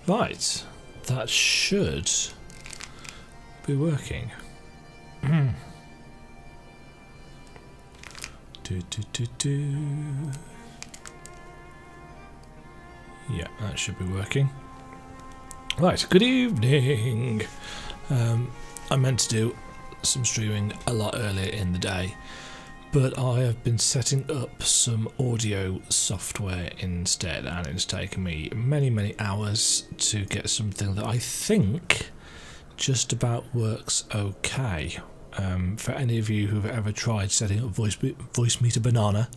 Right, that should be working. Yeah, that should be working. Right, good evening. I meant to do some streaming a lot earlier in the day, but I have been setting up some audio software instead, and it's taken me many hours to get something that I think just about works okay. For any of you who've ever tried setting up Voice Meter Banana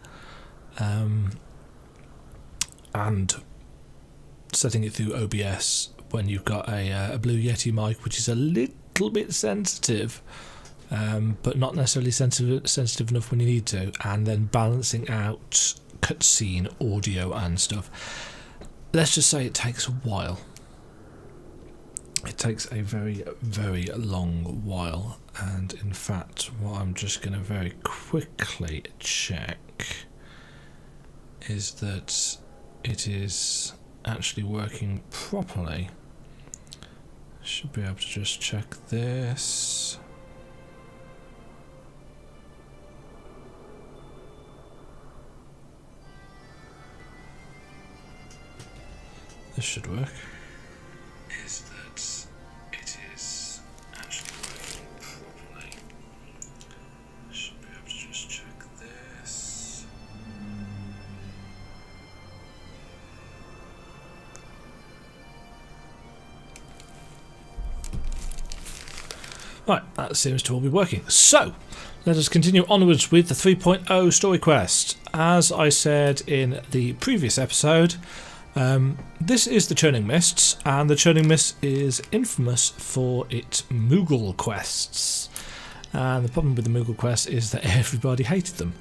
and setting it through OBS when you've got a Blue Yeti mic, which is a little bit sensitive, but not necessarily sensitive enough when you need to, and then balancing out cutscene audio and stuff. Let's just say it takes a while. It takes a very long while, and in fact what I'm just going to very quickly check is that it is actually working properly. Should be able to just check this. This should work. Is that it is actually working properly. Should be able to just check this. Right, that seems to all be working. So, let us continue onwards with the 3.0 story quest. As I said in the previous episode, this is the Churning Mists, and the Churning Mist is infamous for its Moogle quests. And the problem with the Moogle quests is that everybody hated them.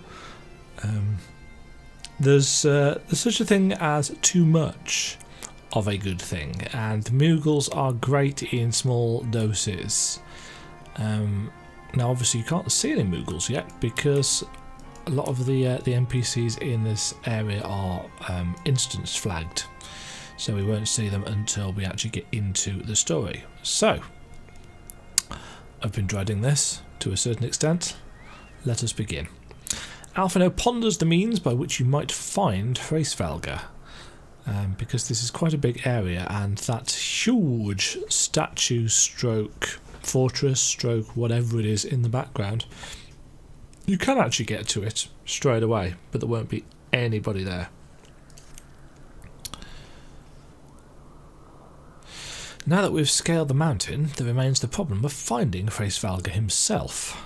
There's such a thing as too much of a good thing, and Moogles are great in small doses. Now obviously you can't see any Moogles yet because a lot of the NPCs in this area are instance flagged, so we won't see them until we actually get into the story. So I've been dreading this to a certain extent. Let us begin. Alphino ponders the means by which you might find Ffxiv, because this is quite a big area, and that huge statue stroke fortress stroke whatever it is in the background, you can actually get to it straight away, but there won't be anybody there. Now that we've scaled the mountain, there remains the problem of finding Ffxiv himself.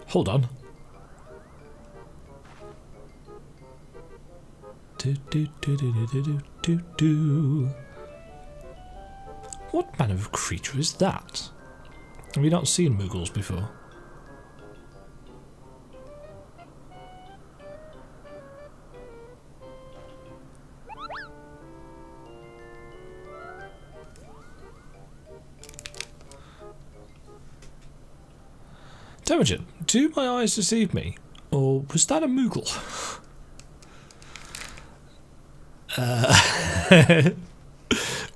Hold on. What manner of creature is that? Have you not seen Moogles before? Demajen, do my eyes deceive me? Or was that a Moogle?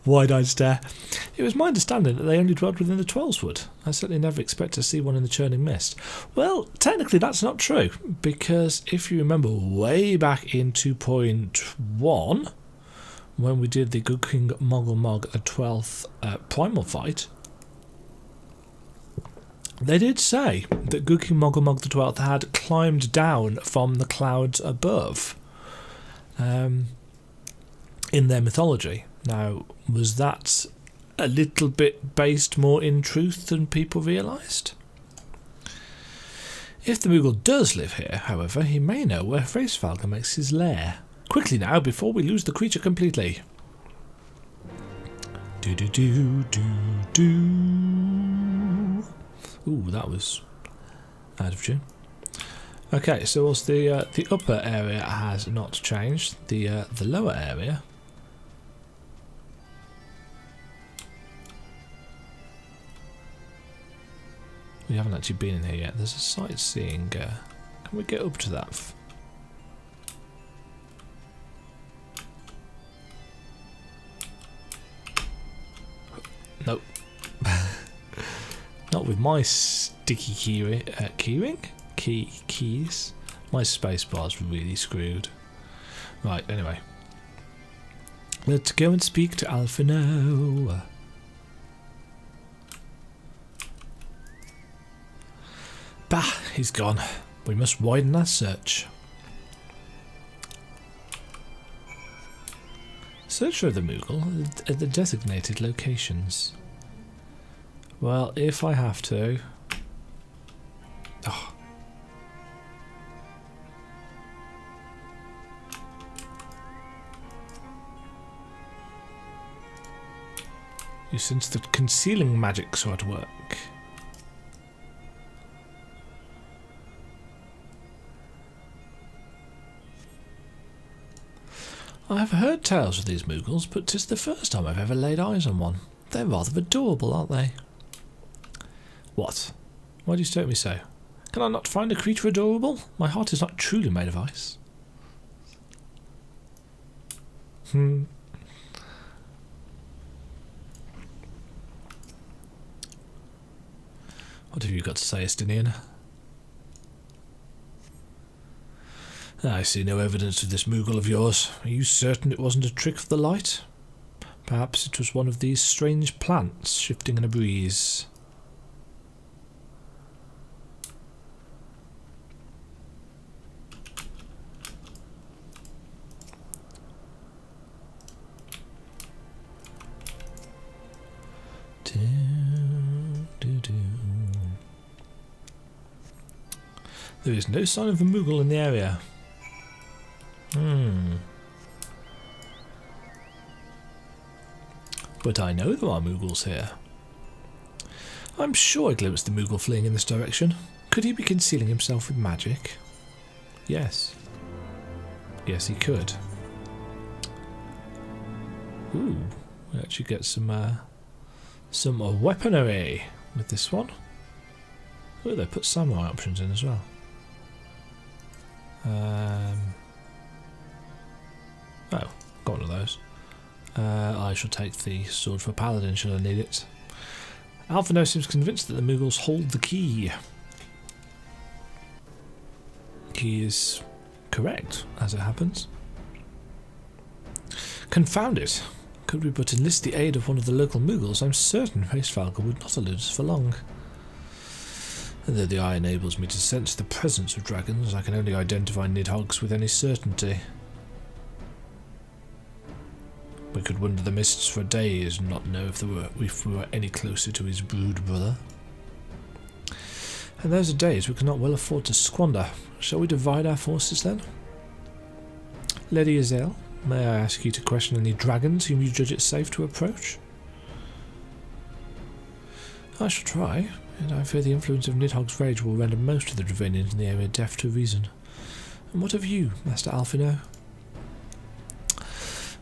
Wide-eyed stare. It was my understanding that they only dwelled within the Ffxiv. I certainly never expect to see one in the Churning Mist. Well, technically that's not true, because if you remember way back in 2.1, when we did the Good King Moggle Mog the 12th primal fight, they did say that Good King Moggle Mog the 12th had climbed down from the clouds above in their mythology. Now, was that a little bit based more in truth than people realised? If the Moogle does live here, however, he may know where Ffxiv makes his lair. Quickly now, before we lose the creature completely. Ooh, that was out of tune. Okay, so whilst the upper area has not changed, the lower area. We haven't actually been in here yet. There's a sightseeing. Can we get up to that? Nope. Not with my sticky keys. My spacebar's really screwed. Right, anyway. Let's go and speak to Alphino. Bah, he's gone. We must widen our search. Search for the Moogle at the designated locations. Well, if I have to... Oh. You sense that concealing magics are at work. I have heard tales of these Moogles, but 'tis the first time I've ever laid eyes on one. They're rather adorable, aren't they? What? Why do you stare at me so? Can I not find a creature adorable? My heart is not truly made of ice. What have you got to say, Estinian? I see no evidence of this Moogle of yours. Are you certain it wasn't a trick of the light? Perhaps it was one of these strange plants shifting in a breeze. There is no sign of a Moogle in the area. But I know there are Moogles here. I'm sure I glimpsed the Moogle fleeing in this direction. Could he be concealing himself with magic? Yes. Yes, he could. Ooh, we actually get some weaponry with this one. Oh, they put samurai options in as well. Oh, got one of those. I shall take the sword for paladin should I need it. Alphino seems convinced that the Moogles hold the key. He is correct, as it happens. Confound it! Could we but enlist the aid of one of the local Moogles, I'm certain Hraesvelgr would not elude us for long. And though the eye enables me to sense the presence of dragons, I can only identify nidhogg's with any certainty. We could wander the mists for days and not know if we were any closer to his brood brother. And those are days we cannot well afford to squander. Shall we divide our forces then? Lady Azelle, may I ask you to question any dragons whom you judge it safe to approach? I shall try, and I fear the influence of Nidhogg's rage will render most of the Dravanians in the area deaf to reason. And what of you, Master Alphino?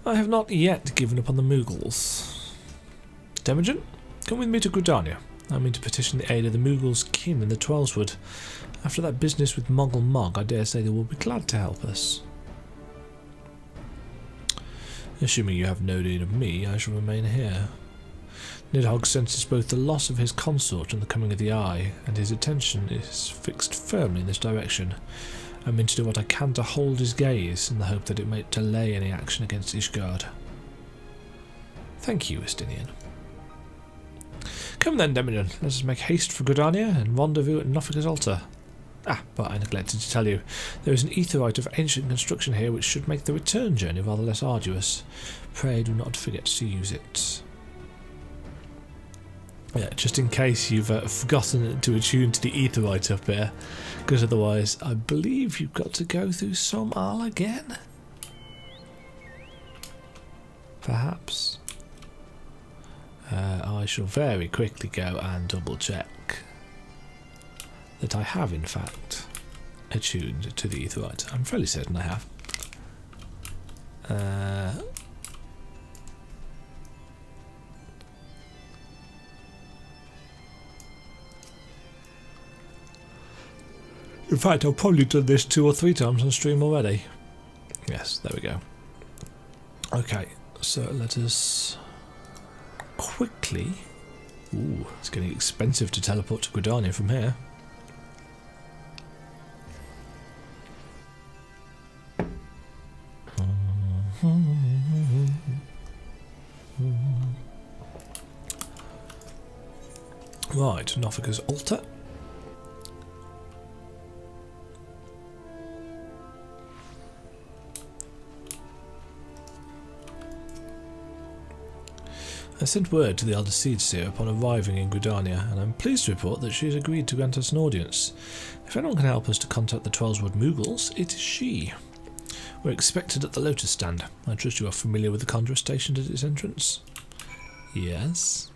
I have not yet given up on the Moogles. Demajen, come with me to Gridania. I mean to petition the aid of the Moogles' kin in the Twelswood. After that business with Moggle Mog, I dare say they will be glad to help us. Assuming you have no need of me, I shall remain here. Nidhogg senses both the loss of his consort and the coming of the Eye, and his attention is fixed firmly in this direction. I mean to do what I can to hold his gaze, in the hope that it may delay any action against Ishgard. Thank you, Estinian. Come then, Demajen, let us make haste for Gridania and rendezvous at Nofika's altar. Ah, but I neglected to tell you, there is an aetheryte of ancient construction here which should make the return journey rather less arduous. Pray do not forget to use it. Yeah, just in case you've forgotten to attune to the aetheryte up here, because otherwise I believe you've got to go through Somal again. Perhaps. I shall very quickly go and double check that I have in fact attuned to the aetheryte. I'm fairly certain I have. In fact, I've probably done this 2 or 3 times on stream already. Yes, there we go. Okay, so let us quickly Ooh, it's getting expensive to teleport to Gridania from here. Right, Nofika's altar. I sent word to the Elder Seedseer upon arriving in Gridania, and I'm pleased to report that she has agreed to grant us an audience. If anyone can help us to contact the Twelswood Moogles, it is she. We're expected at the Lotus Stand. I trust you are familiar with the Conjurer stationed at its entrance? Yes.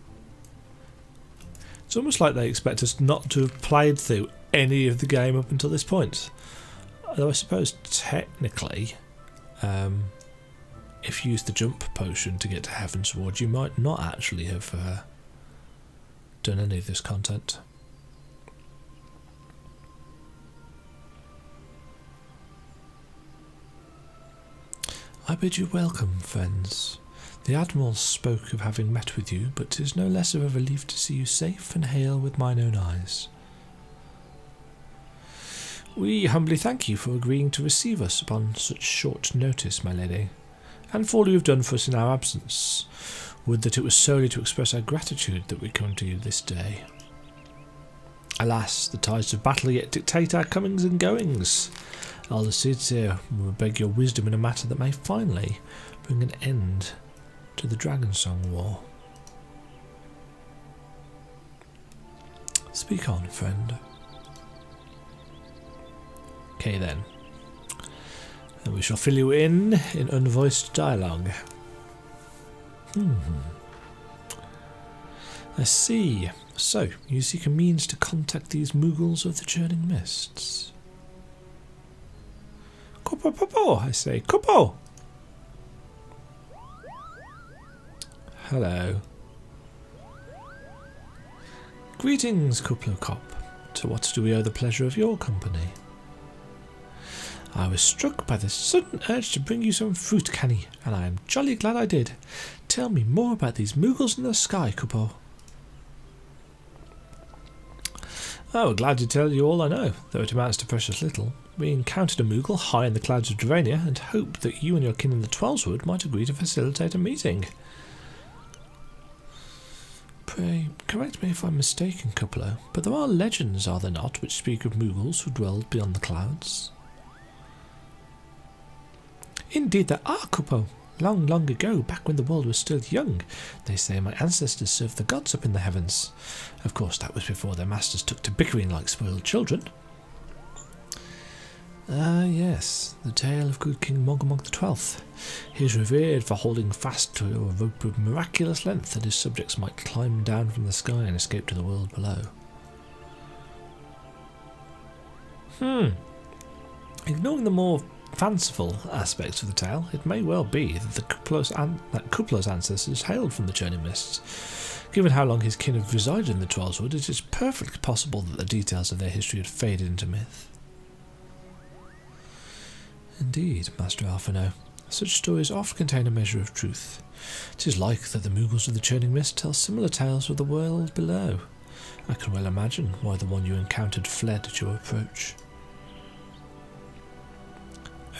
It's almost like they expect us not to have played through any of the game up until this point. Although I suppose technically, if you use the jump potion to get to Heavensward, you might not actually have done any of this content. I bid you welcome, friends. The Admiral spoke of having met with you, but 'tis no less of a relief to see you safe and hale with mine own eyes. We humbly thank you for agreeing to receive us upon such short notice, my lady, and for all you have done for us in our absence. Would that it was solely to express our gratitude that we come to you this day. Alas, the tides of battle yet dictate our comings and goings. Elder Seedseer, we beg your wisdom in a matter that may finally bring an end to the Dragonsong War. Speak on, friend. Okay then. And we shall fill you in unvoiced dialogue. I see. So, you seek a means to contact these Moogles of the Churning Mists. Kupo Popo, I say. Kupo! Hello. Greetings, Kuplo Cop. To what do we owe the pleasure of your company? I was struck by the sudden urge to bring you some fruit canny, and I am jolly glad I did. Tell me more about these Moogles in the sky, Kupo. I will gladly tell you all I know, though it amounts to precious little. We encountered a Moogle high in the clouds of Drania, and hoped that you and your kin in the Twelswood might agree to facilitate a meeting. Pray, correct me if I'm mistaken, Kuplo, but there are legends, are there not, which speak of Moogles who dwell beyond the clouds? Indeed there are, Kupo. Long, long ago, back when the world was still young, they say my ancestors served the gods up in the heavens. Of course, that was before their masters took to bickering like spoiled children. Ah, yes, the tale of good King Mogomog XII. He is revered for holding fast to a rope of miraculous length that his subjects might climb down from the sky and escape to the world below. Ignoring the more fanciful aspects of the tale, it may well be that Kuplo's ancestors hailed from the Churning Mists. Given how long his kin have resided in the Twelswood, it is perfectly possible that the details of their history had faded into myth. Indeed, Master Alphino, such stories often contain a measure of truth. 'Tis like that the Moogles of the Churning Mist tell similar tales of the world below. I can well imagine why the one you encountered fled at your approach.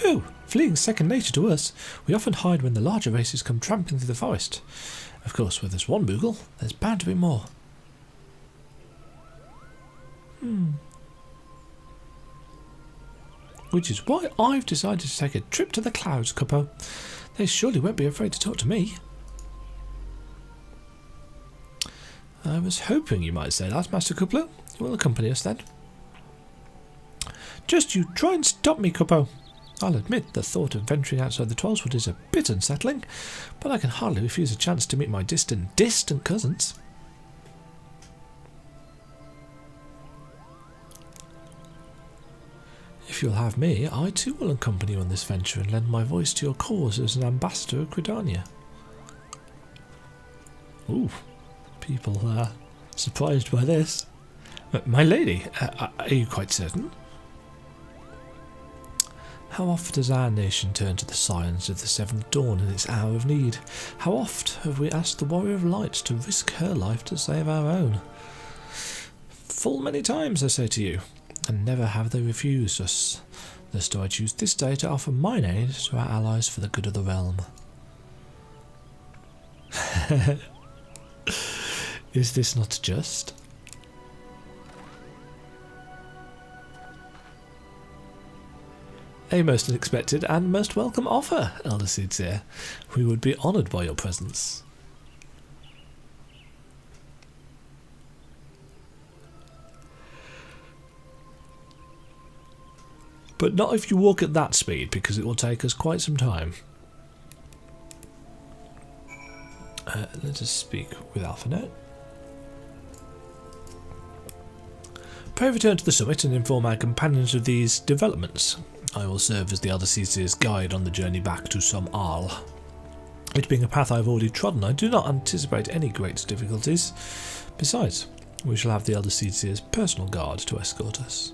Oh, fleeing's second nature to us. We often hide when the larger races come tramping through the forest. Of course, where there's one Moogle, there's bound to be more. Which is why I've decided to take a trip to the clouds, Kupo. They surely won't be afraid to talk to me. I was hoping you might say that, Master Kuplo. You will accompany us then. Just you try and stop me, Kupo. I'll admit the thought of venturing outside the Twelswood is a bit unsettling, but I can hardly refuse a chance to meet my distant cousins. If you'll have me, I too will accompany you on this venture and lend my voice to your cause as an ambassador of Gridania. Ooh, people are surprised by this. My lady, are you quite certain? How oft does our nation turn to the signs of the seventh dawn in its hour of need? How oft have we asked the Warrior of Light to risk her life to save our own? Full many times, I say to you, and never have they refused us. Thus do I choose this day to offer mine aid to our allies for the good of the realm. Is this not just? A most unexpected and most welcome offer, Elder Soothsayer. We would be honoured by your presence. But not if you walk at that speed, because it will take us quite some time. Let us speak with Alphanet. Pray return to the summit and inform our companions of these developments. I will serve as the Elder Seaseer's guide on the journey back to Som Al. It being a path I have already trodden, I do not anticipate any great difficulties. Besides, we shall have the Elder Seaseer's personal guard to escort us.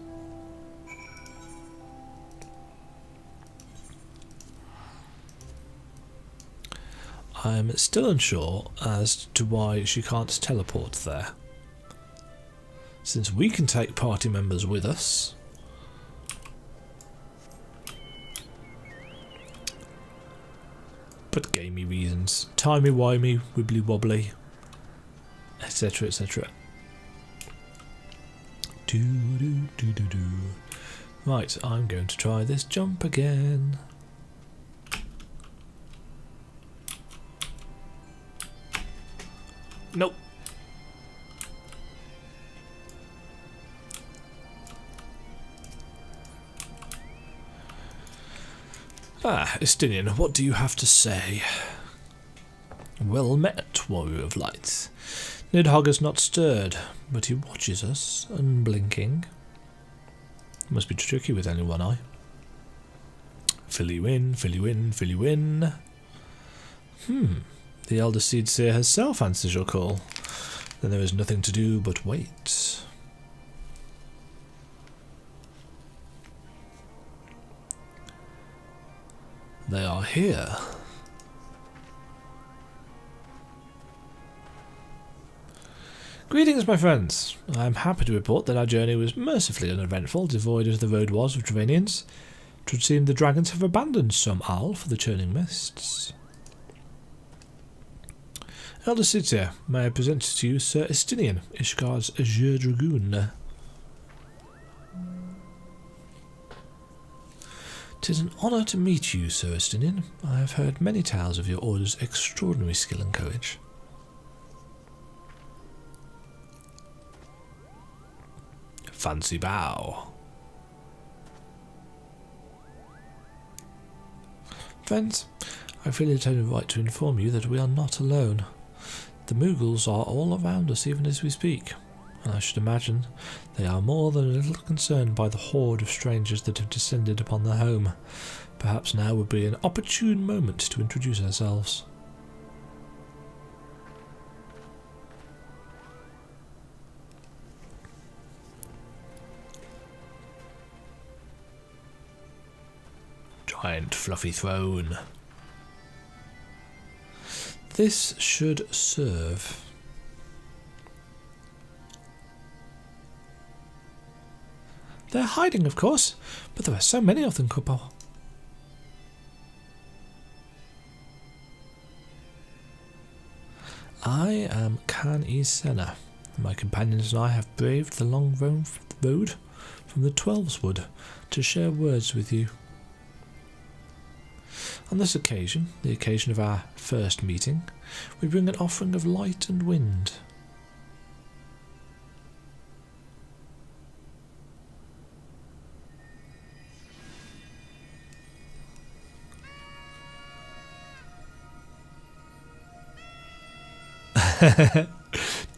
I'm still unsure as to why she can't teleport there. Since we can take party members with us. But gamey reasons. Timey-wimey, wibbly-wobbly, etc, etc. Do-do-do-do-do. Right, I'm going to try this jump again. Nope. Ah, Estinian, what do you have to say? Well met, Warrior of Light. Nidhogg has not stirred, but he watches us, unblinking. Must be tricky with only one eye. Fill you in, fill you in, fill you in. The Elder Seedseer herself answers your call. Then there is nothing to do but wait. They are here. Greetings, my friends. I am happy to report that our journey was mercifully uneventful, devoid as the road was of Dravanians. It would seem the dragons have abandoned Som Al for the churning mists. Elder Seedseer, may I present to you Sir Estinian, Ishgar's Azure Dragoon. 'Tis an honour to meet you, Sir Estinian. I have heard many tales of your order's extraordinary skill and courage. Fancy bow. Friends, I feel it only right to inform you that we are not alone. The Mughals are all around us even as we speak, and I should imagine they are more than a little concerned by the horde of strangers that have descended upon their home. Perhaps now would be an opportune moment to introduce ourselves. Giant fluffy throne. This should serve. They're hiding, of course, but there are so many of them, Kupo. I am Khan Senna. My companions and I have braved the long road from the Heavensward to share words with you. On this occasion, the occasion of our first meeting, we bring an offering of light and wind.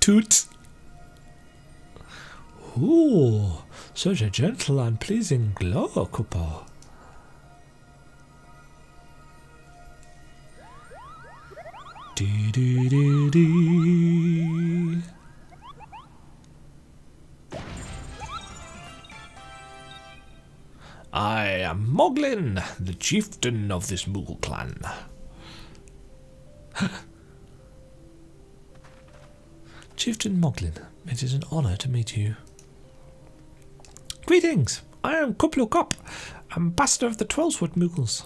Toot! Ooh, such a gentle and pleasing glow, Kupo. Dee dee dee dee. I am Moglin, the chieftain of this Moogle clan. Chieftain Moglin, it is an honour to meet you. Greetings, I am Kuplukop, ambassador of the Heavensward Moogles.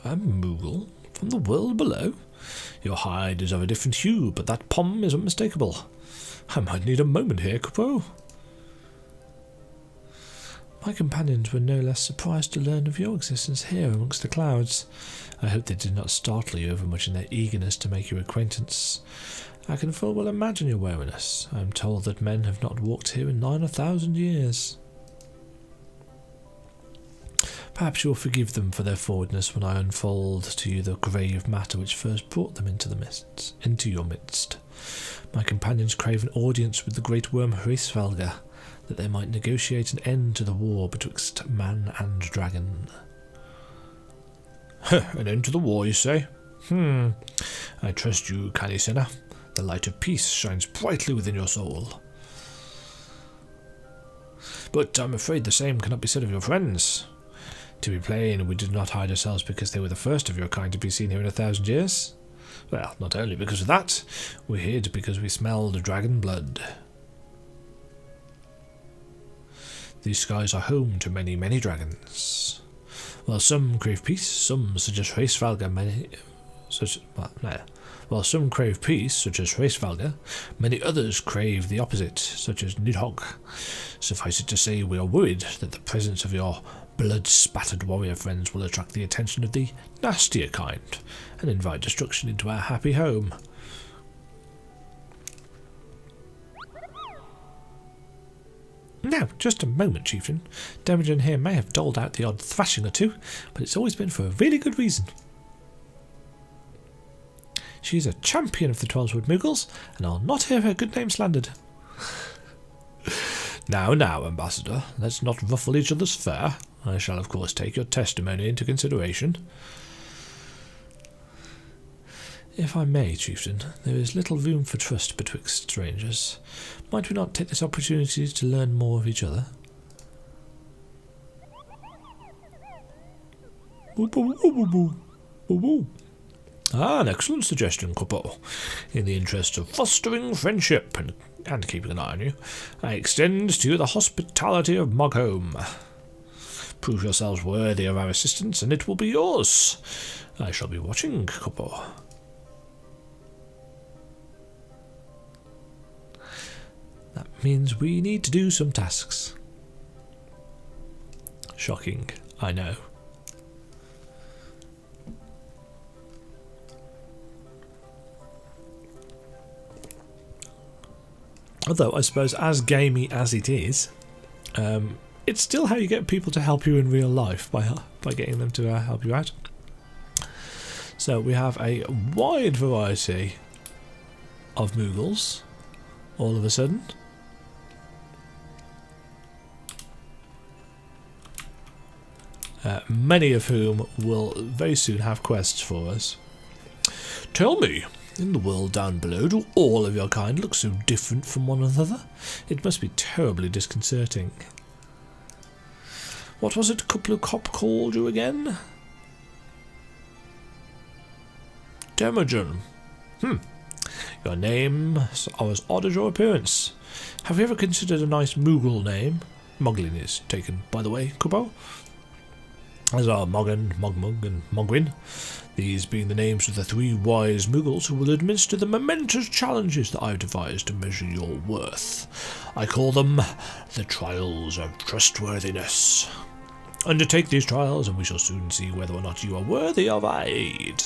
A Moogle? From the world below? Your hide is of a different hue, but that pom is unmistakable. I might need a moment here, Kupo. My companions were no less surprised to learn of your existence here amongst the clouds. I hope they did not startle you overmuch in their eagerness to make your acquaintance. I can full well imagine your wariness. I am told that men have not walked here in 9,000 years. Perhaps you will forgive them for their forwardness when I unfold to you the grave matter which first brought them into your midst. My companions crave an audience with the great worm Ffxiv, that they might negotiate an end to the war betwixt man and dragon. An end to the war, you say? I trust you, Canisena. The light of peace shines brightly within your soul. But I'm afraid the same cannot be said of your friends. To be plain, we did not hide ourselves because they were the first of your kind to be seen here in 1,000 years. Well, not only because of that, we hid because we smelled dragon blood. These skies are home to many, many dragons. While some crave peace, some, such as Ffxiv, some crave peace, such as Ffxiv, many others crave the opposite, such as Nidhogg. Suffice it to say, we are worried that the presence of your blood-spattered warrior friends will attract the attention of the nastier kind, and invite destruction into our happy home. Now, just a moment, Chieftain. Demajen here may have doled out the odd thrashing or two, but it's always been for a really good reason. She's a champion of the Heavensward Moogles, and I'll not hear her good name slandered. Now, Ambassador, let's not ruffle each other's fur. I shall, of course, take your testimony into consideration. If I may, Chieftain, there is little room for trust betwixt strangers. Might we not take this opportunity to learn more of each other? An excellent suggestion, Kupo. In the interest of fostering friendship and keeping an eye on you, I extend to you the hospitality of Moghome. Prove yourselves worthy of our assistance, and it will be yours. I shall be watching, Kupo. That means we need to do some tasks. Shocking, I know. Although, I suppose, as gamey as it is, it's still how you get people to help you in real life, by getting them to help you out. So we have a wide variety of Moogles, all of a sudden. Many of whom will very soon have quests for us. Tell me, in the world down below, do all of your kind look so different from one another? It must be terribly disconcerting. What was it Kuplukop called you again? Demajen. Your name are as odd as your appearance. Have you ever considered a nice Moogle name? Moglin is taken, by the way, Kupo. As are Moggen, Mogmug, and Mogwin, these being the names of the 3 wise Moogles who will administer the momentous challenges that I have devised to measure your worth. I call them the Trials of Trustworthiness. Undertake these trials, and we shall soon see whether or not you are worthy of our aid.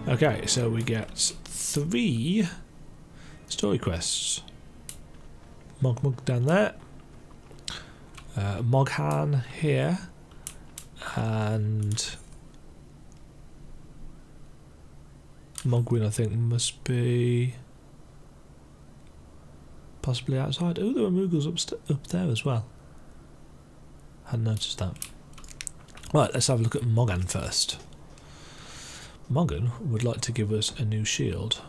Okay, so we get 3 story quests. Mogmug down there, Moghan here, and Mogwin I think must be possibly outside. Oh, there were Moogles up there as well. Hadn't noticed that. Right, let's have a look at Moghan first. Morgan would like to give us a new shield.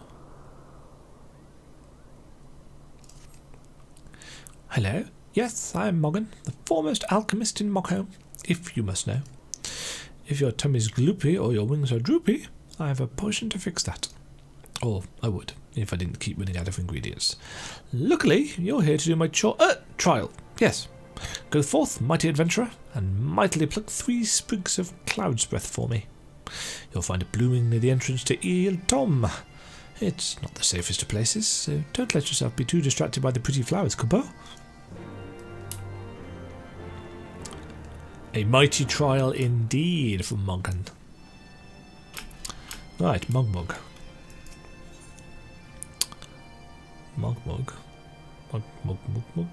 Hello? Yes, I am Morgan, the foremost alchemist in Mockholm, if you must know. If your tummy's gloopy or your wings are droopy, I have a potion to fix that. Or I would, if I didn't keep running out of ingredients. Luckily, you're here to do my trial. Yes. Go forth, mighty adventurer, and mightily pluck 3 sprigs of cloud's breath for me. You'll find it blooming near the entrance to Ile Tom. It's not the safest of places, so don't let yourself be too distracted by the pretty flowers, Kupo. A mighty trial indeed for Morgan. Right, Mogmog. Mogmog. Mogmog.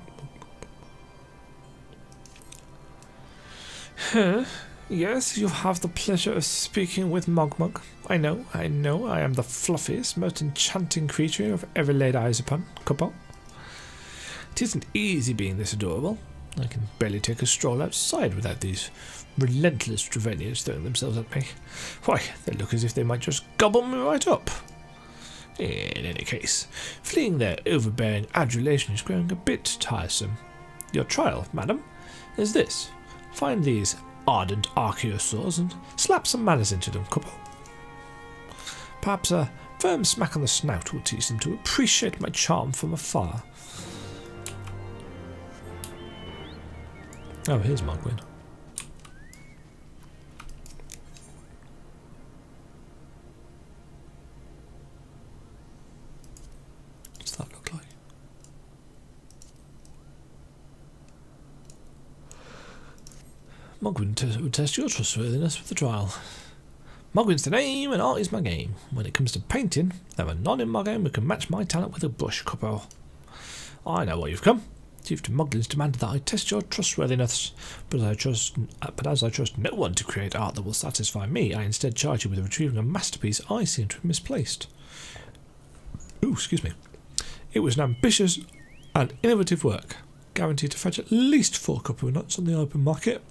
Huh? Yes, you have the pleasure of speaking with Mogmog. I know, I am the fluffiest, most enchanting creature you have ever laid eyes upon, Kupo. It isn't easy being this adorable. I can barely take a stroll outside without these relentless Trevanians throwing themselves at me. Why, they look as if they might just gobble me right up. In any case, fleeing their overbearing adulation is growing a bit tiresome. Your trial, madam, is this. Find these ardent archaeosaurs and slap some manners into them, Kupo. Perhaps a firm smack on the snout will teach them to appreciate my charm from afar. Oh, here's Mogwin. What's that look like? Mogwin would test your trustworthiness with the trial. Mogwin's the name and art is my game. When it comes to painting, there are none in my game who can match my talent with a brush, Kupo. I know why you've come. Chief de Moglin's demanded that I test your trustworthiness, but as I trust no one to create art that will satisfy me, I instead charge you with retrieving a masterpiece I seem to have misplaced. Ooh, excuse me. It was an ambitious and innovative work, guaranteed to fetch at least 4 copper nuts on the open market.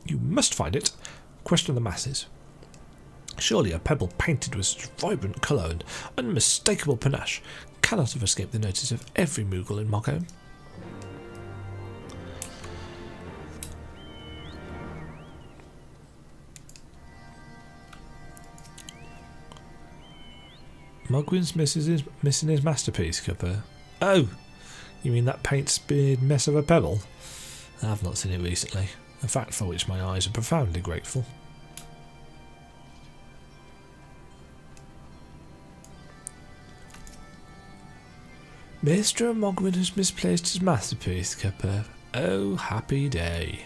You must find it. Question the masses. Surely a pebble painted with such vibrant colour and unmistakable panache cannot have escaped the notice of every Moogle in Mockholm. Mogwin's missing his masterpiece, Cupper. Oh, you mean that paint-smeared mess of a pebble? I've not seen it recently, a fact for which my eyes are profoundly grateful. Mr. Mogwin has misplaced his masterpiece, Cupper. Oh, happy day.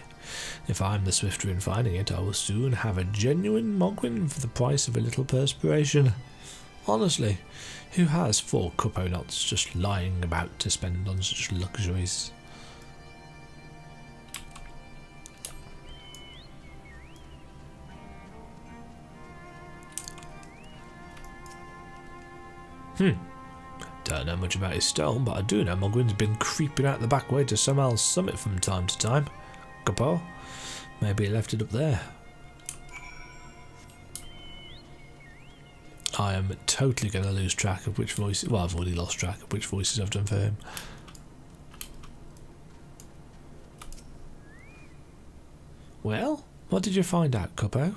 If I'm the swifter in finding it, I will soon have a genuine Mogwin for the price of a little perspiration. Honestly, who has 4 cuppo nuts just lying about to spend on such luxuries? Don't know much about his stone, but I do know Mogwin's been creeping out the back way to Summel's summit from time to time. Cuppo, maybe he left it up there. I am totally going to lose track of which voices... Well, I've already lost track of which voices I've done for him. Well, what did you find out, Cuppo?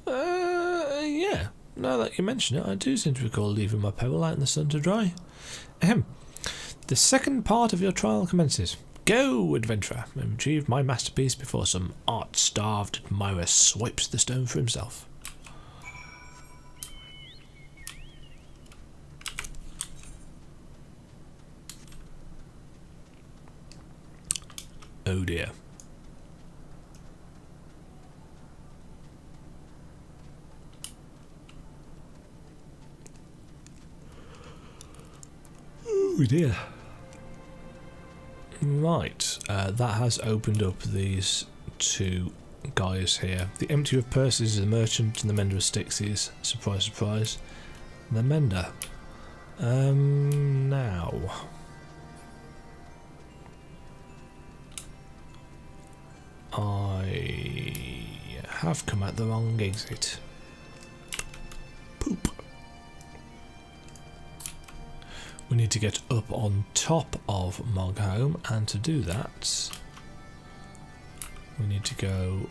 Yeah. Now that you mention it, I do seem to recall leaving my pebble out in the sun to dry. Ahem. The second part of your trial commences. Go, adventurer, and retrieve my masterpiece before some art-starved admirer swipes the stone for himself. Oh dear. Oh dear. Right, that has opened up these 2 guys here. The emptier of purses is the merchant and the mender of sticks is, surprise surprise, the mender. Now... have come out the wrong exit. Poop. We need to get up on top of Mogholm, and to do that we need to go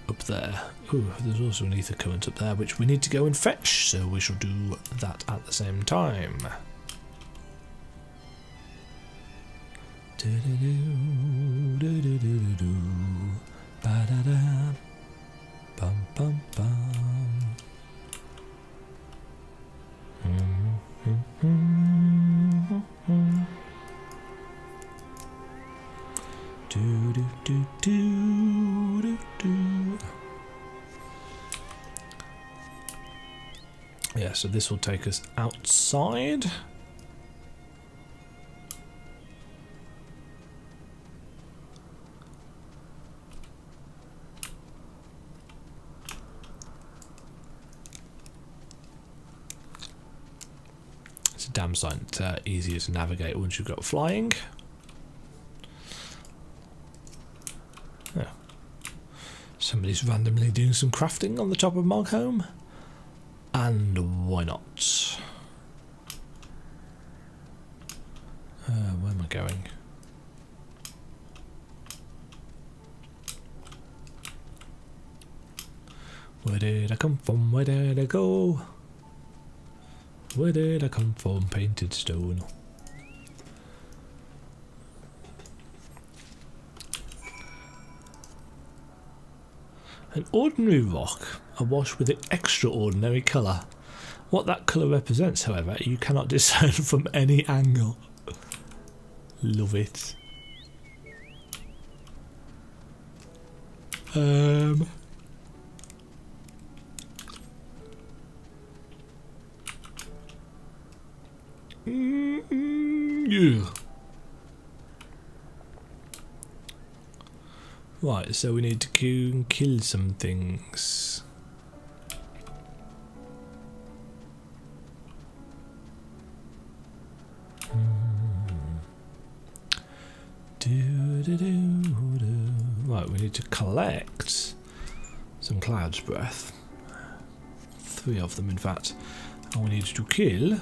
up there. Ooh, there's also an ether current up there which we need to go and fetch, so we shall do that at the same time. Bum bum bum. Do do do do do do. Yeah, so this will take us outside. It's a damn sight easier to navigate once you've got flying. Oh. Somebody's randomly doing some crafting on the top of Mogholm. And why not? Where am I going? Where did I come from? Where did I go? Where did I come from? Painted stone. An ordinary rock awash with an extraordinary colour. What that colour represents, however, you cannot discern from any angle. Love it. Yeah. Right, so we need to go and kill some things. Right, we need to collect some cloud's breath. 3 of them, in fact. And we need to kill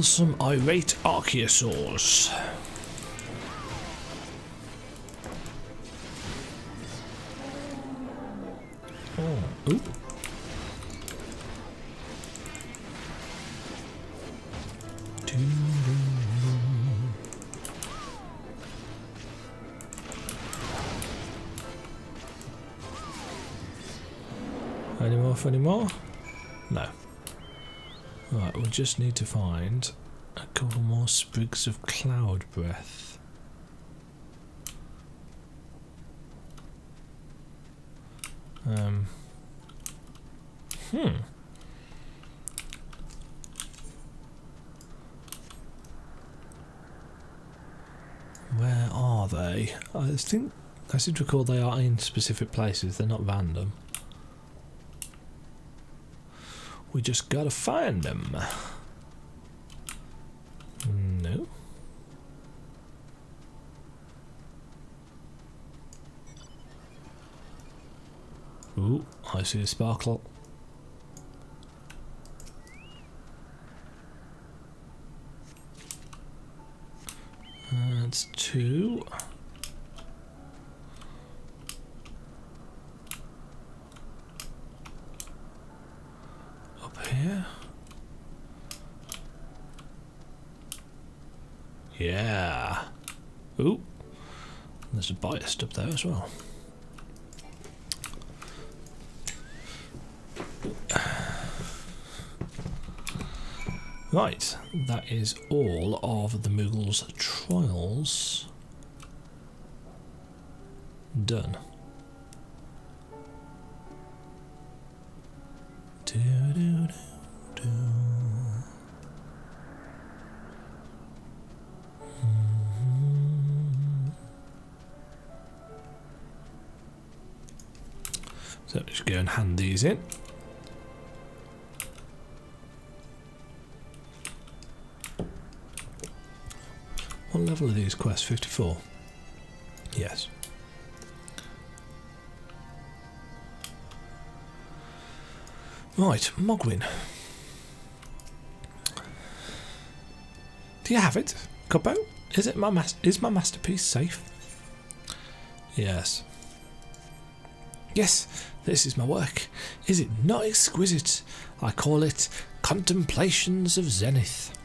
some irate archaeosaurs. Oh, ooh. Any more? No. Right, we just need to find a couple more sprigs of cloud breath. Where are they? I seem to recall they are in specific places, they're not random. We just gotta find them. No. Ooh, I see a sparkle. That's 2. Here. Yeah. Ooh. There's a bias up there as well. Right, that is all of the Moogle's trials done. So just go and hand these in. What level are these quests? 54. Yes. Right, Mogwin. Do you have it, Cuppo? Is my masterpiece safe? Yes. Yes, this is my work. Is it not exquisite? I call it Contemplations of Zenith.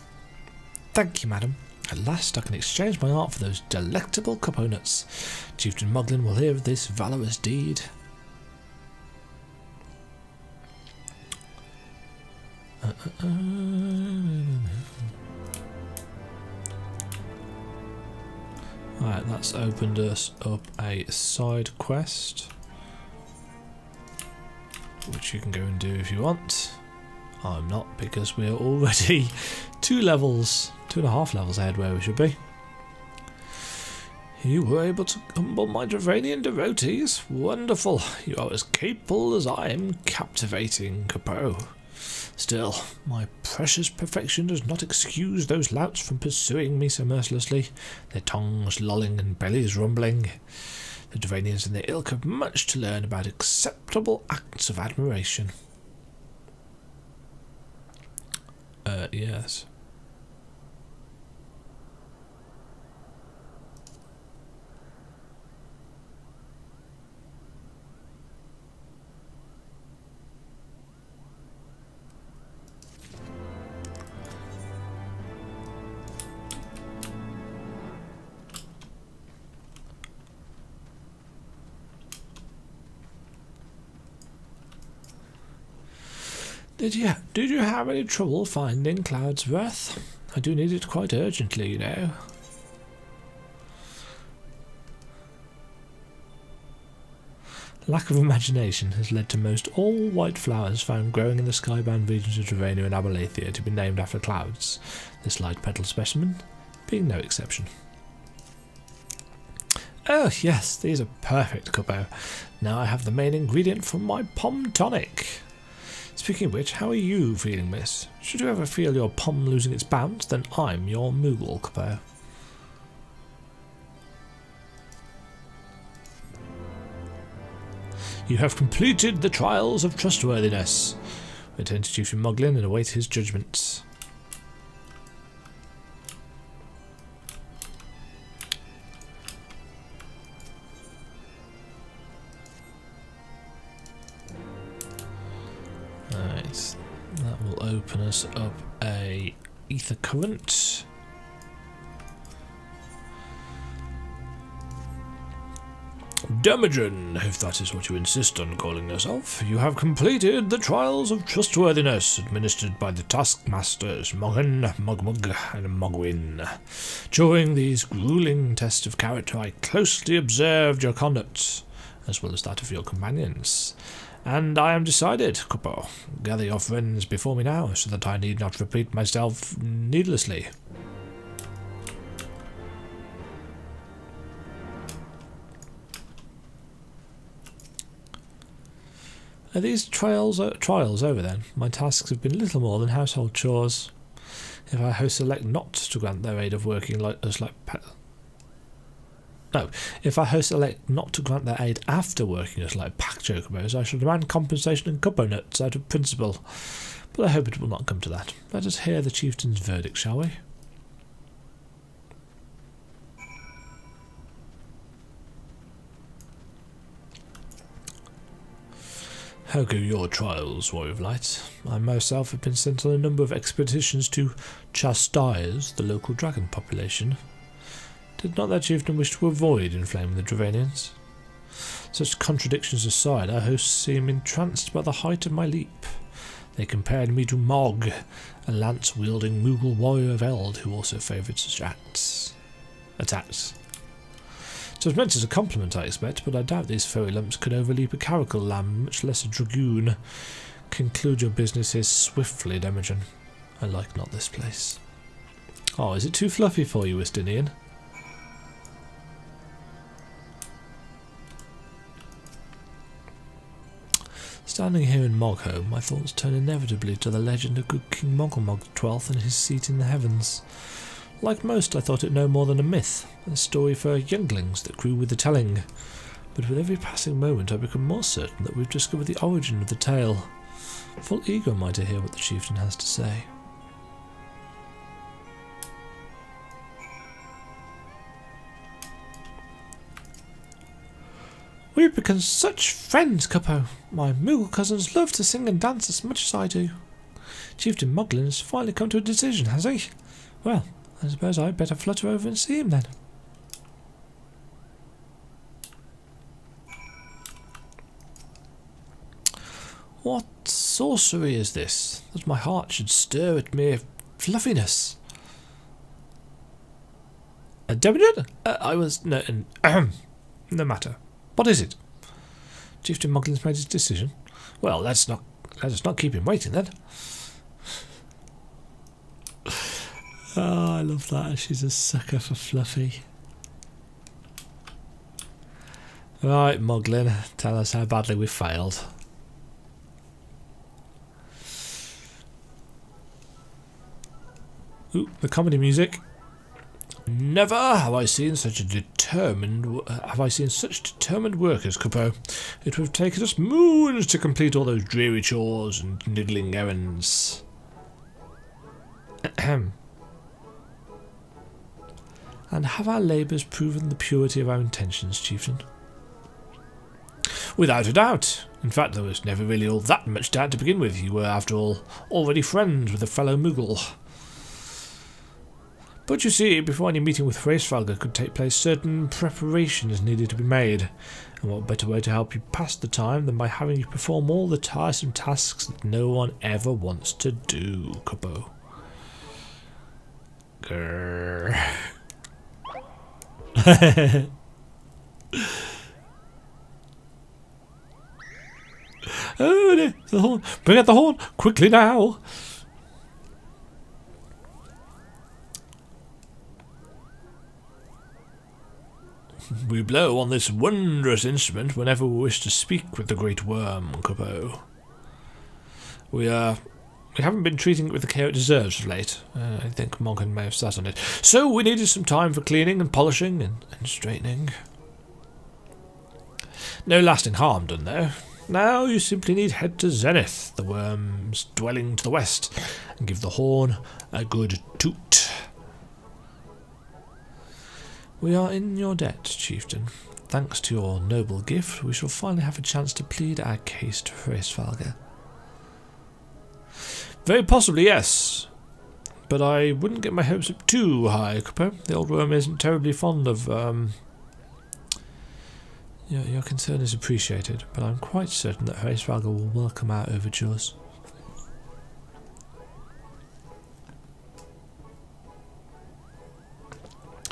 Thank you, madam. At last I can exchange my art for those delectable Cuppo nuts. Chieftain Moglin will hear of this valorous deed. Right, that's opened us up a side quest, which you can go and do if you want. I'm not, because we're already 2.5 levels ahead where we should be. You were able to humble my Dravanian devotees. Wonderful. You are as capable as I am captivating, Cuppo. Still, my precious perfection does not excuse those louts from pursuing me so mercilessly, their tongues lolling and bellies rumbling. The Dravanians and their ilk have much to learn about acceptable acts of admiration. Yes. Did you have any trouble finding Cloud's Wrath? I do need it quite urgently, you know. Lack of imagination has led to most all white flowers found growing in the skybound regions of Dravania and Abalathia to be named after clouds, this light petal specimen being no exception. Oh yes, these are perfect, Cuppo. Now I have the main ingredient for my pom tonic. Speaking of which, how are you feeling, miss? Should you ever feel your pom losing its bounce, then I'm your Moogle, Cuppo. You have completed the trials of trustworthiness. Return to Chieftain Moglin and await his judgment. Right, that will open us up a ether current. Demajen, if that is what you insist on calling yourself, you have completed the trials of trustworthiness administered by the taskmasters Mogin, Mogmug, and Mogwin. During these grueling tests of character, I closely observed your conduct, as well as that of your companions. And I am decided, Cuppo. Gather your friends before me now, so that I need not repeat myself needlessly. Are these trials over then? My tasks have been little more than household chores. If our hosts elect not to grant their aid of working like us like if our hosts elect not to grant their aid after working us like pack chocobos, I shall demand compensation and cuppo nuts out of principle. But I hope it will not come to that. Let us hear the chieftain's verdict, shall we? How go your trials, Warrior of Light? I myself have been sent on a number of expeditions to chastise the local dragon population. Did not that chieftain wish to avoid inflaming the Dravanians? Such contradictions aside, our hosts seem entranced by the height of my leap. They compared me to Mog, a lance-wielding Moogle warrior of Eld who also favoured such attacks. It was meant as a compliment, I expect, but I doubt these furry lumps could overleap a caracal lamb, much less a dragoon. conclude your business here swiftly, Demajen. I like not this place. Oh, is it too fluffy for you, Estinian? Standing here in Mogholm, my thoughts turn inevitably to the legend of good King Moggelmog XII and his seat in the heavens. Like most, I thought it no more than a myth, a story for younglings that grew with the telling. But with every passing moment I become more certain that we've discovered the origin of the tale. Full eager am I to hear what the chieftain has to say. We've become such friends, Cuppo. My Moogle cousins love to sing and dance as much as I do. Chieftain Moglin has finally come to a decision, has he? Well, I suppose I'd better flutter over and see him then. What sorcery is this, that my heart should stir at mere fluffiness? Demajen? I was... no matter. What is it? Chieftain Moglin's made his decision. Well, let us not keep him waiting then. Oh, I love that. She's a sucker for Fluffy. Right, Moglin, tell us how badly we failed. Ooh, the comedy music. Never have I seen such determined workers, Cuppo. It would have taken us moons to complete all those dreary chores and niggling errands. And have our labours proven the purity of our intentions, Chieftain? Without a doubt. In fact, there was never really all that much doubt to begin with. You were, after all, already friends with a fellow Moogle. But you see, before any meeting with Ffxiv could take place, certain preparations needed to be made. And what better way to help you pass the time than by having you perform all the tiresome tasks that no one ever wants to do, Cuppo. Grrr. Oh, no, the horn! Bring out the horn! Quickly now! We blow on this wondrous instrument whenever we wish to speak with the great worm, Cuppo. We haven't been treating it with the care it deserves of late. I think Morgan may have sat on it. So we needed some time for cleaning and polishing and straightening. No lasting harm done though. Now you simply need head to Zenith, the worm's dwelling to the west, and give the horn a good toot. We are in your debt, Chieftain. Thanks to your noble gift, we shall finally have a chance to plead our case to Ffxiv. Very possibly, yes. But I wouldn't get my hopes up too high, Cuppo. The old worm isn't terribly fond of, Your concern is appreciated, but I'm quite certain that Ffxiv will welcome our overtures.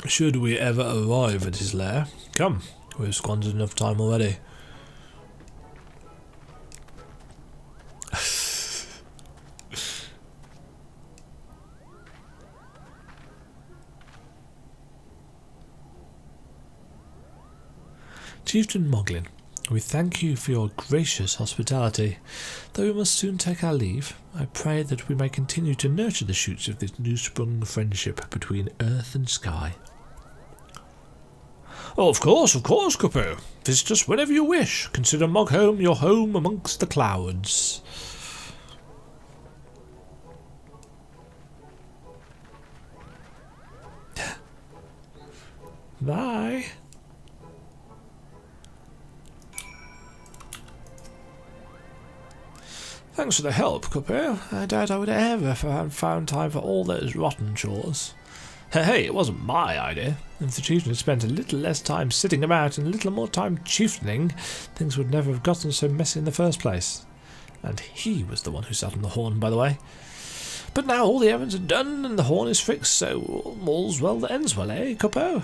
Should we ever arrive at his lair? Come, we've squandered enough time already. Chieftain Moglin, we thank you for your gracious hospitality. Though we must soon take our leave, I pray that we may continue to nurture the shoots of this new-sprung friendship between earth and sky. Oh, of course, Cuppo. Visit us whenever you wish. Consider Mogholm your home amongst the clouds. Bye. Thanks for the help, Cuppo. I doubt I would ever have found time for all those rotten chores. Hey, it wasn't my idea. If the chieftain had spent a little less time sitting about and a little more time chieftaining, things would never have gotten so messy in the first place. And he was the one who sat on the horn, by the way. But now all the errands are done and the horn is fixed, so all's well that ends well, eh, Cuppo?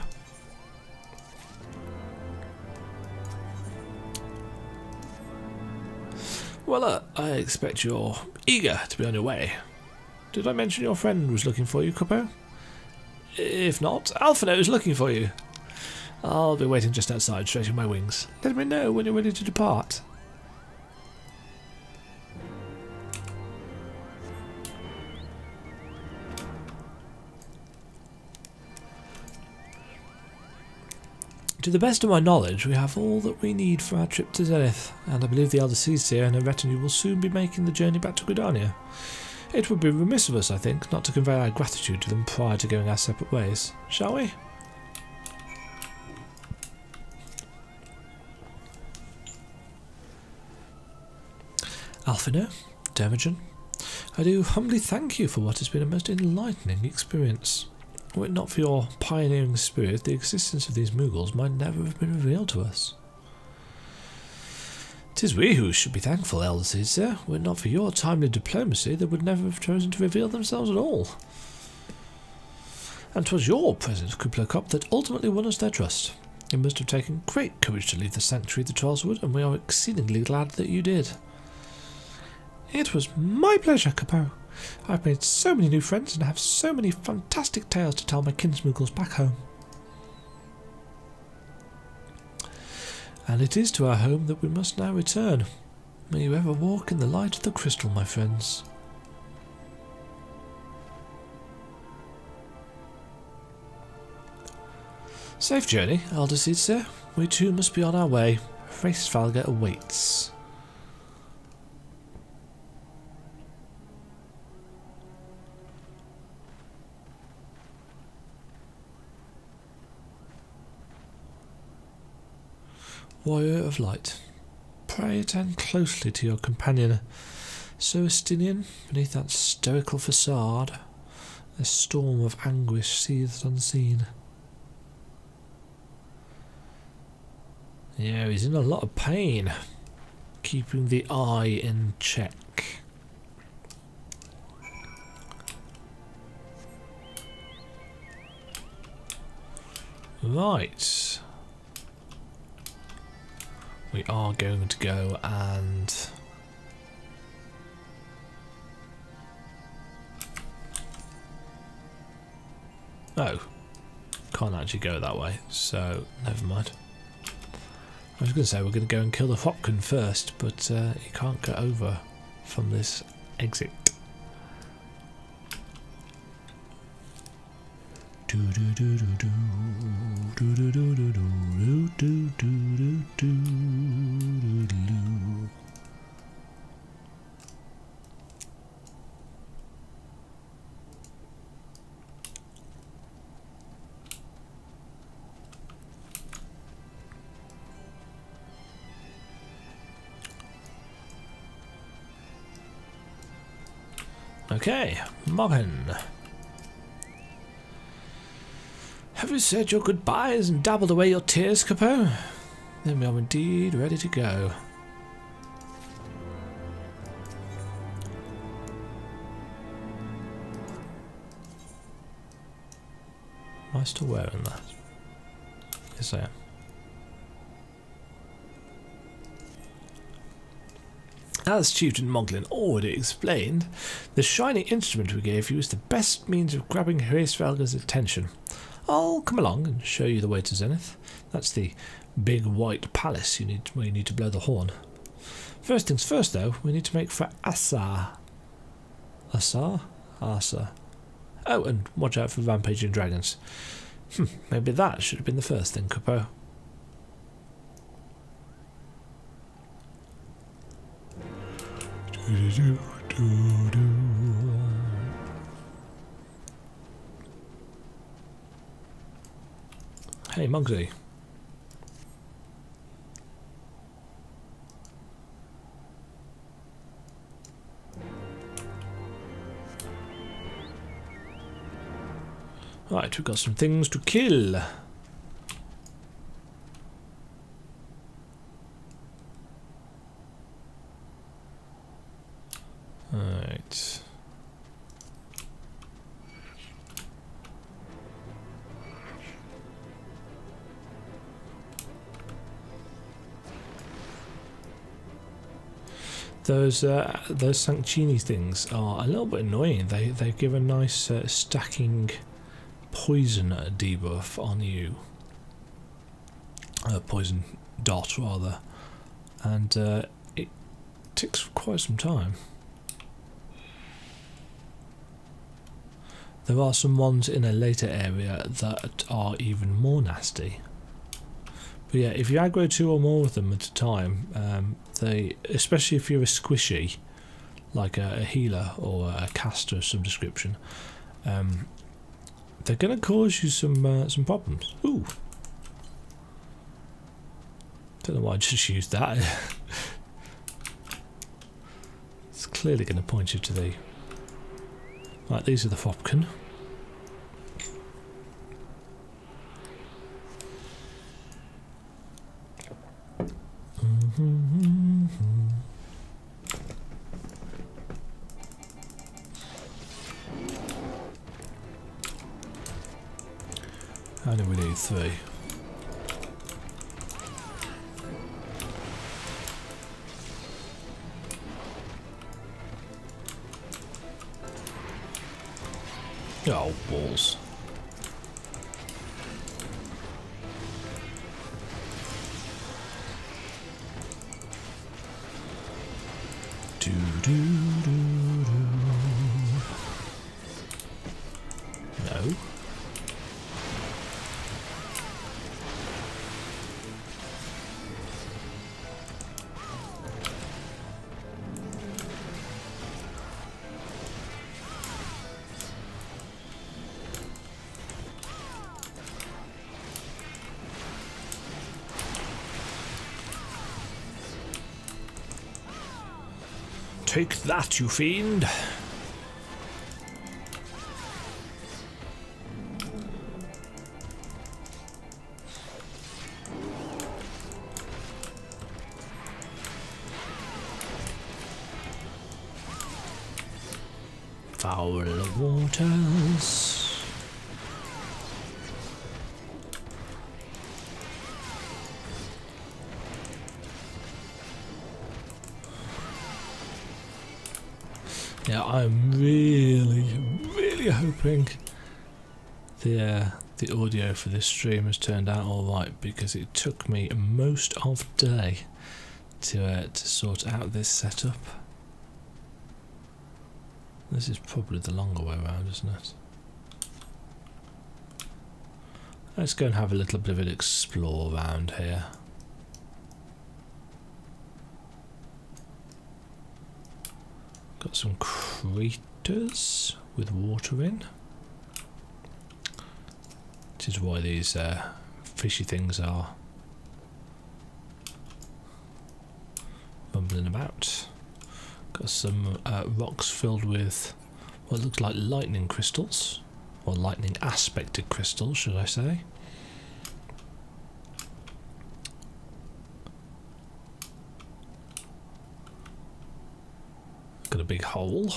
Well, I expect you're eager to be on your way. Did I mention your friend was looking for you, Kupo? If not, Alphino is looking for you. I'll be waiting just outside, stretching my wings. Let me know when you're ready to depart. To the best of my knowledge, we have all that we need for our trip to Zenith, and I believe the Elder Seer and her retinue will soon be making the journey back to Gridania. It would be remiss of us, I think, not to convey our gratitude to them prior to going our separate ways. Shall we? Alphino, Demajen, I do humbly thank you for what has been a most enlightening experience. Were it not for your pioneering spirit, the existence of these Mughals might never have been revealed to us. 'Tis we who should be thankful, Elder Seer. Were it not for your timely diplomacy, they would never have chosen to reveal themselves at all. And 'twas your presence, Kuplokop, that ultimately won us their trust. It must have taken great courage to leave the sanctuary of the Trollswood, and we are exceedingly glad that you did. It was my pleasure, Kupo. I've made so many new friends and have so many fantastic tales to tell my kinsmoogles back home. And it is to our home that we must now return. May you ever walk in the light of the crystal, my friends. Safe journey, Elder Seer. We too must be on our way. Ffxiv awaits. Warrior of Light, pray attend closely to your companion. So Estinian, beneath that stoical facade, a storm of anguish seethed unseen. Yeah, he's in a lot of pain, keeping the eye in check. Right. We are going to go and oh, can't actually go that way, so never mind. I was going to say we're going to go and kill the Hopkin first, but you can't get over from this exit. Okay, Morgan. Have you said your goodbyes and dabbled away your tears, Kupo? Then we are indeed ready to go. Am I still wearing that? Yes, I am. As Chieftain Moglin already explained, the shiny instrument we gave you is the best means of grabbing Ffxiv's attention. I'll come along and show you the way to Zenith. That's the big white palace where you need to blow the horn. First things first, though, we need to make for Asa. Asa. Oh, and watch out for rampaging dragons. Maybe that should have been the first thing, Kupo. Hey, Mugsy. Right, we've got some things to kill. Right. Those Sanctini things are a little bit annoying. They give a nice stacking poison debuff on you. Poison dot rather, and it ticks for quite some time. There are some ones in a later area that are even more nasty. But yeah, if you aggro 2 or more of them at a time, they, especially if you're a squishy, like a healer or a caster of some description, they're going to cause you some problems. Ooh. Don't know why I just used that. It's clearly going to point you to the... Right, these are the Fopkin. How do we need 3? Oh, balls. Do do do do. No. Take that, you fiend! Foul waters. Yeah, I'm really hoping the audio for this stream has turned out all right, because it took me most of the day to sort out this setup. This is probably the longer way around, isn't it? Let's go and have a little bit of an explore around here. Got some craters with water in, which is why these fishy things are rumbling about. Got some rocks filled with what looks like lightning crystals, or lightning aspected crystals, should I say. Got a big hole.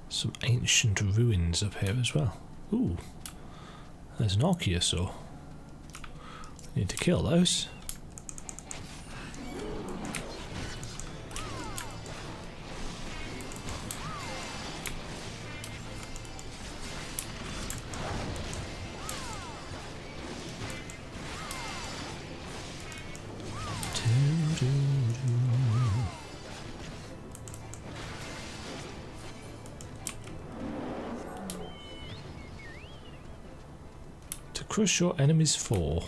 Some ancient ruins up here as well. Ooh, there's an Archaeosaur. Need to kill those. Crush your enemies 4.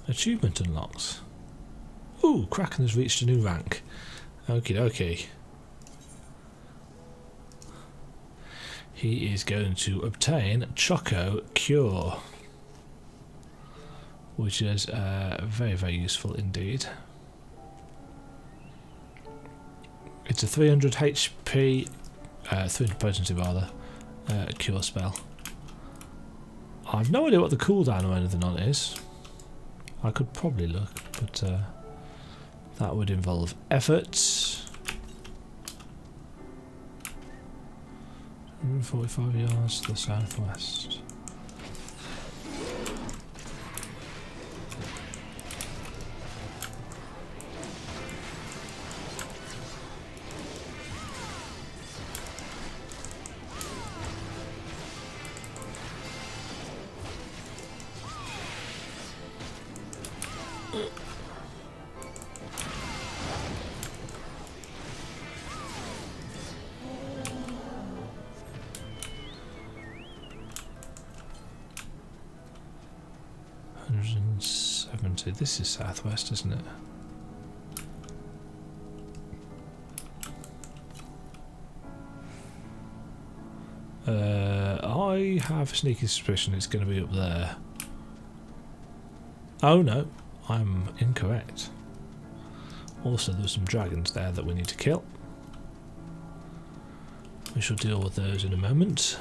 Achievement unlocked. Ooh, Kraken has reached a new rank. Okie dokie. He is going to obtain Choco Cure, which is very useful indeed. It's a 300 HP, 300 potency rather, cure spell. I've no idea what the cooldown or anything on it is. I could probably look, but that would involve effort. 145 yards to the southwest. This is southwest, isn't it? I have a sneaky suspicion it's going to be up there. Oh no, I'm incorrect. Also, there's some dragons there that we need to kill. We shall deal with those in a moment.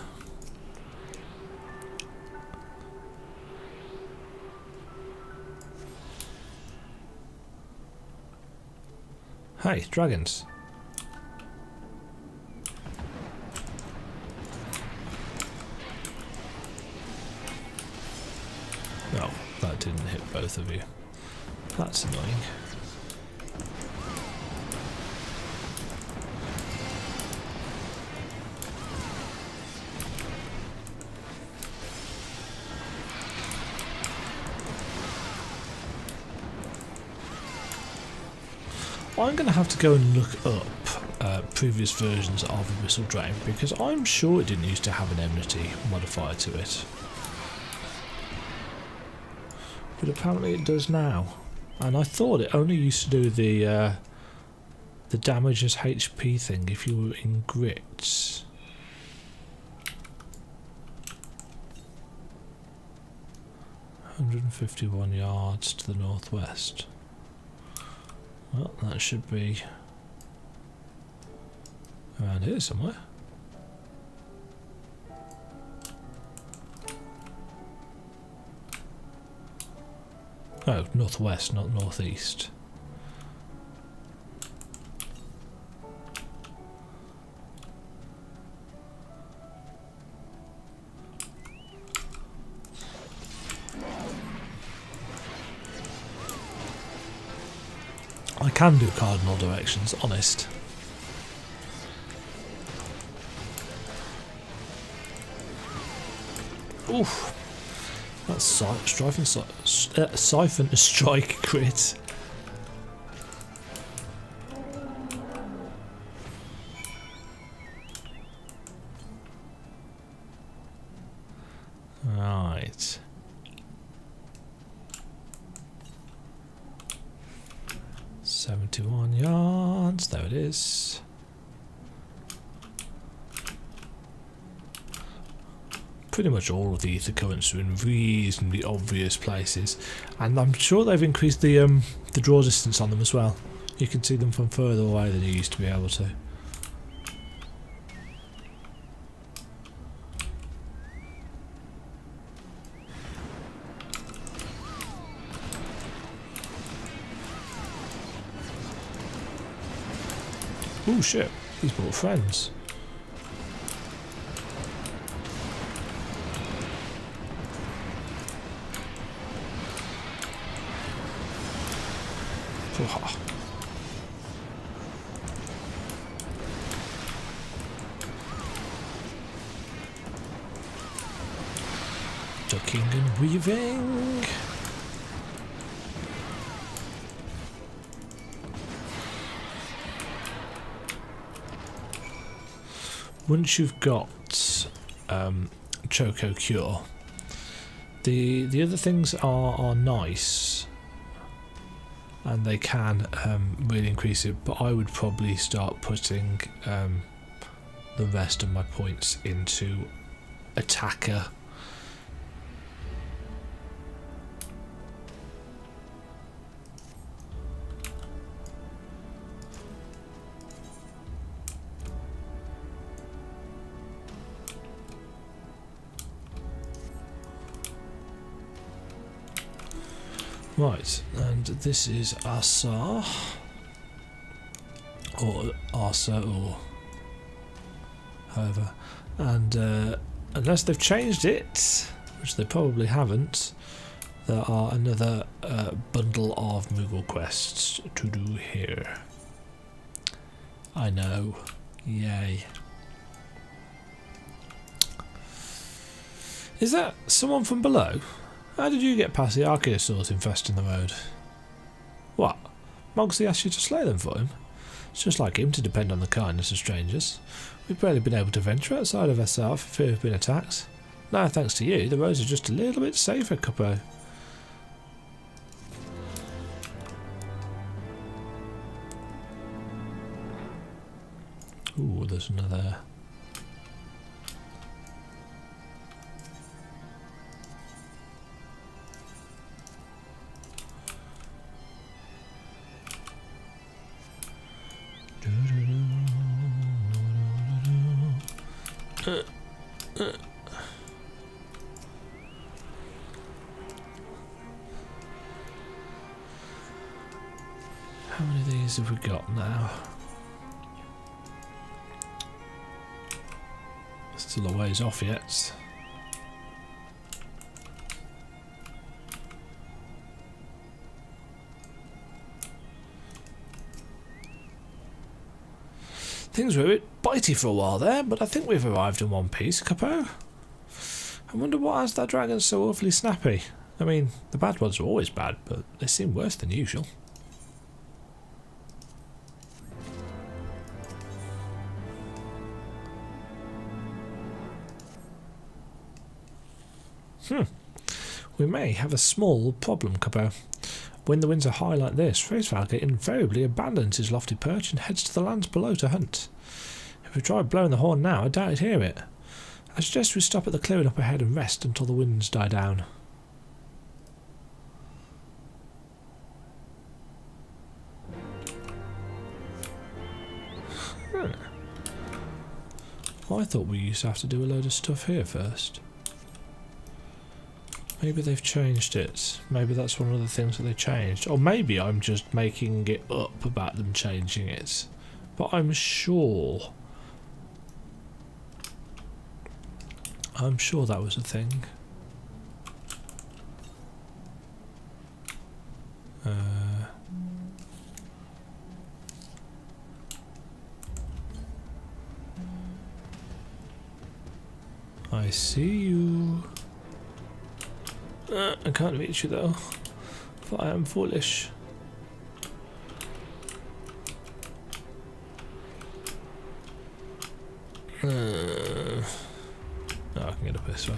Hey, dragons. No, that didn't hit both of you. That's annoying. I'm going to have to go and look up previous versions of the Whistle Drain, because I'm sure it didn't used to have an enmity modifier to it. But apparently it does now. And I thought it only used to do the damage as HP thing if you were in grits. "151 yards to the northwest." Well, that should be around here somewhere. Oh, northwest, not northeast. I can do cardinal directions, honest. Oof. That's siphon strike crit. Right. "71 yards, there it is. Pretty much all of the ether currents are in reasonably obvious places, and I'm sure they've increased the draw distance on them as well. You can see them from further away than you used to be able to. Oh shit, he's brought friends. Oh. Ducking and weaving. Once you've got Choco Cure, the other things are nice, and they can really increase it, but I would probably start putting the rest of my points into Attacker. Right, and this is Asa, or Asa, or however. And unless they've changed it, which they probably haven't, there are another bundle of Moogle quests to do here. I know. Yay. Is that someone from below? How did you get past the archaeosaurs infesting the road? What? Moggsy asked you to slay them for him? It's just like him to depend on the kindness of strangers. We've barely been able to venture outside of Ffxiv for fear of being attacked. Now, thanks to you, the roads are just a little bit safer, Cuppo. Ooh, there's another... How many of these have we got now? Still a ways off yet. Things were a bit bitey for a while there, but I think we've arrived in one piece, Cuppo. I wonder what has that dragon so awfully snappy. I mean, the bad ones are always bad, but they seem worse than usual. We may have a small problem, Cuppo. When the winds are high like this, Ffxiv invariably abandons his lofty perch and heads to the lands below to hunt. If we try blowing the horn now, I doubt he'd hear it. I suggest we stop at the clearing up ahead and rest until the winds die down. Well, I thought we used to have to do a load of stuff here first. Maybe they've changed it. Maybe that's one of the things that they changed. Or maybe I'm just making it up about them changing it. But I'm sure that was a thing. I see you. I can't reach you though, for I am foolish. Oh, I can get up this way.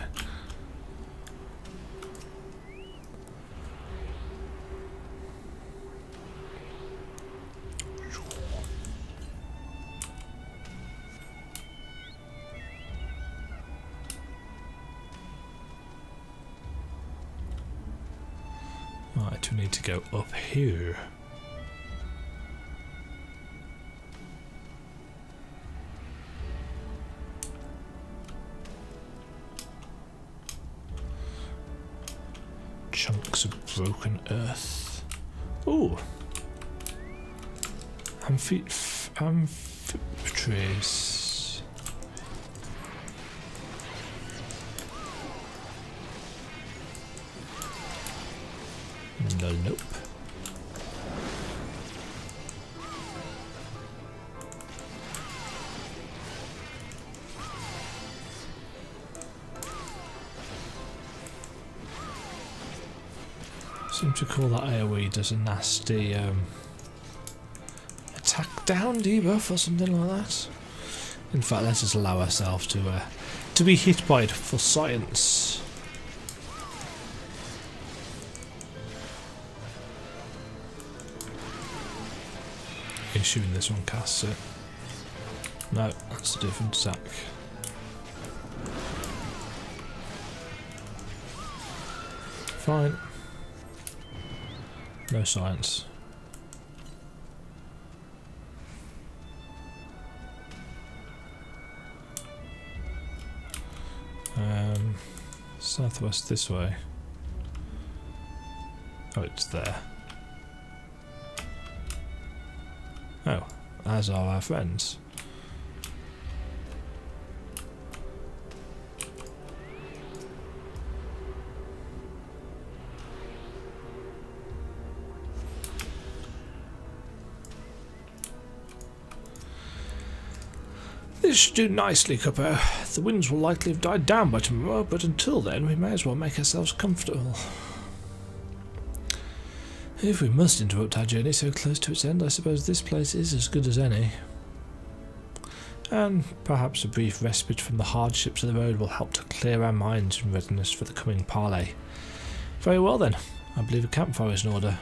Right, we need to go up here. Chunks of broken earth. Ooh. Amphitrace. Nope. Seem to call that AoE does a nasty attack down debuff or something like that. In fact, let's just allow ourselves to be hit by it for science. Assuming this one casts it. No, that's a different attack. Fine. No science. Southwest this way. Oh, it's there. Oh, as are our friends. This should do nicely, Cuppo. The winds will likely have died down by tomorrow, but until then we may as well make ourselves comfortable. If we must interrupt our journey so close to its end, I suppose this place is as good as any. And perhaps a brief respite from the hardships of the road will help to clear our minds in readiness for the coming parley. Very well then, I believe a campfire is in order.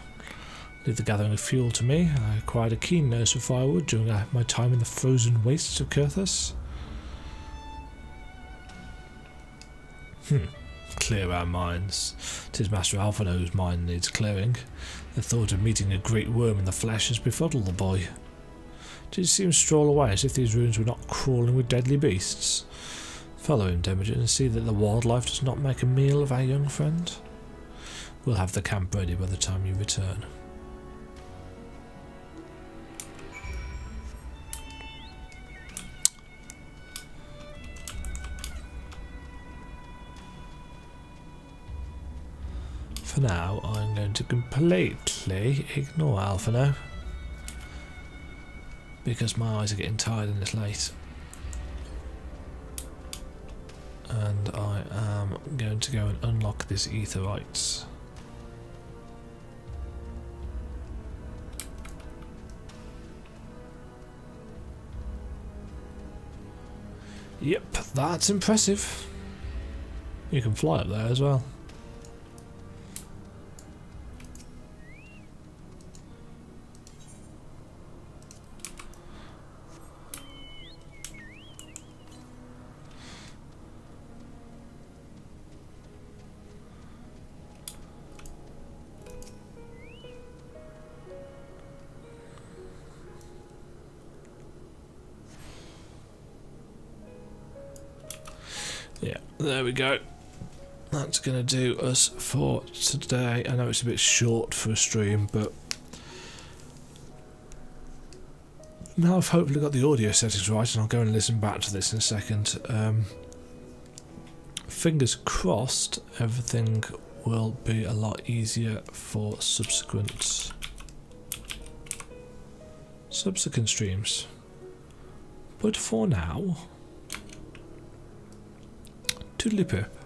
Leave the gathering of fuel to me. I acquired a keen nose for firewood during my time in the frozen wastes of Kurthus. Clear our minds. 'Tis Master Alphino whose mind needs clearing. The thought of meeting a great worm in the flesh has befuddled the boy. Did he see him stroll away as if these ruins were not crawling with deadly beasts? Follow him, Demajen, and see that the wildlife does not make a meal of our young friend. We'll have the camp ready by the time you return. For now, I'm going to completely ignore Alphino because my eyes are getting tired and it's late. And I am going to go and unlock this Aetheryte. Yep, that's impressive. You can fly up there as well. Yeah, there we go. That's going to do us for today. I know it's a bit short for a stream, but now I've hopefully got the audio settings right, and I'll go and listen back to this in a second. Fingers crossed everything will be a lot easier for subsequent streams. But for now, toodly pip.